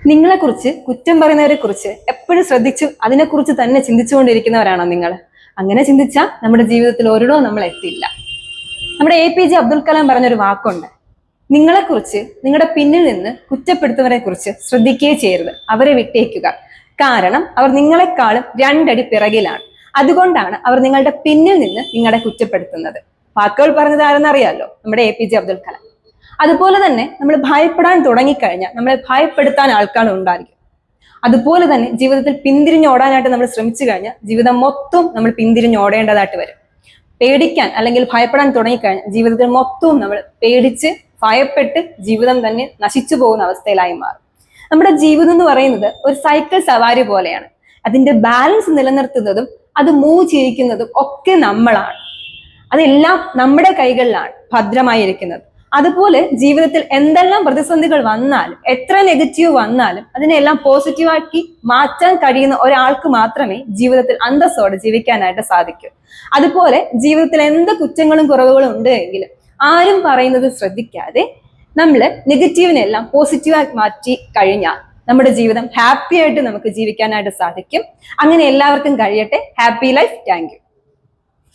നിങ്ങളെക്കുറിച്ച് കുറ്റം പറയുന്നവരെ കുറിച്ച് എപ്പോഴും ശ്രദ്ധിച്ചു അതിനെക്കുറിച്ച് തന്നെ ചിന്തിച്ചുകൊണ്ടിരിക്കുന്നവരാണോ നിങ്ങൾ? അങ്ങനെ ചിന്തിച്ചാൽ നമ്മുടെ ജീവിതത്തിൽ ഒരിടവും നമ്മൾ എത്തില്ല. നമ്മുടെ APJ അബ്ദുൽ കലാം പറഞ്ഞൊരു വാക്കുണ്ട്, നിങ്ങളെക്കുറിച്ച് നിങ്ങളുടെ പിന്നിൽ നിന്ന് കുറ്റപ്പെടുത്തുന്നവരെ കുറിച്ച് ശ്രദ്ധിക്കുകയേ ചെയ്യരുത്, അവരെ വിട്ടേക്കുക. കാരണം അവർ നിങ്ങളെക്കാളും 2 അടി പിറകിലാണ്. അതുകൊണ്ടാണ് അവർ നിങ്ങളുടെ പിന്നിൽ നിന്ന് നിങ്ങളെ കുറ്റപ്പെടുത്തുന്നത്. വാക്കുകൾ പറഞ്ഞത് ആരെന്നറിയാലോ, നമ്മുടെ APJ അബ്ദുൽ കലാം. അതുപോലെ തന്നെ നമ്മൾ ഭയപ്പെടാൻ തുടങ്ങിക്കഴിഞ്ഞാൽ നമ്മളെ ഭയപ്പെടുത്താൻ ആൾക്കാർ ഉണ്ടായിരിക്കും. അതുപോലെ തന്നെ ജീവിതത്തിൽ പിന്തിരിഞ്ഞോടാനായിട്ട് നമ്മൾ ശ്രമിച്ചു കഴിഞ്ഞാൽ ജീവിതം മൊത്തം നമ്മൾ പിന്തിരിഞ്ഞോടേണ്ടതായിട്ട് വരും. പേടിക്കാൻ അല്ലെങ്കിൽ ഭയപ്പെടാൻ തുടങ്ങിക്കഴിഞ്ഞാൽ ജീവിതത്തിൽ മൊത്തവും നമ്മൾ പേടിച്ച് ഭയപ്പെട്ട് ജീവിതം തന്നെ നശിച്ചു പോകുന്ന അവസ്ഥയിലായി മാറും. നമ്മുടെ ജീവിതം എന്ന് പറയുന്നത് ഒരു സൈക്കിൾ സവാരി പോലെയാണ്. അതിന്റെ ബാലൻസ് നിലനിർത്തുന്നതും അത് മൂവ് ചെയ്യിക്കുന്നതും ഒക്കെ നമ്മളാണ്. അതെല്ലാം നമ്മുടെ കൈകളിലാണ് ഭദ്രമായി ഇരിക്കുന്നത്. അതുപോലെ ജീവിതത്തിൽ എന്തെല്ലാം പ്രതിസന്ധികൾ വന്നാലും എത്ര നെഗറ്റീവ് വന്നാലും അതിനെല്ലാം പോസിറ്റീവാക്കി മാറ്റാൻ കഴിയുന്ന ഒരാൾക്ക് മാത്രമേ ജീവിതത്തിൽ അന്തസ്സോടെ ജീവിക്കാനായിട്ട് സാധിക്കൂ. അതുപോലെ ജീവിതത്തിൽ എന്ത് കുറ്റങ്ങളും കുറവുകളും ഉണ്ട് എങ്കിലും ആരും പറയുന്നത് ശ്രദ്ധിക്കാതെ നമ്മൾ നെഗറ്റീവിനെല്ലാം പോസിറ്റീവാക്കി മാറ്റി കഴിഞ്ഞാൽ നമ്മുടെ ജീവിതം ഹാപ്പി ആയിട്ട് നമുക്ക് ജീവിക്കാനായിട്ട് സാധിക്കും. അങ്ങനെ എല്ലാവർക്കും കഴിയട്ടെ. Happy life. Thank you.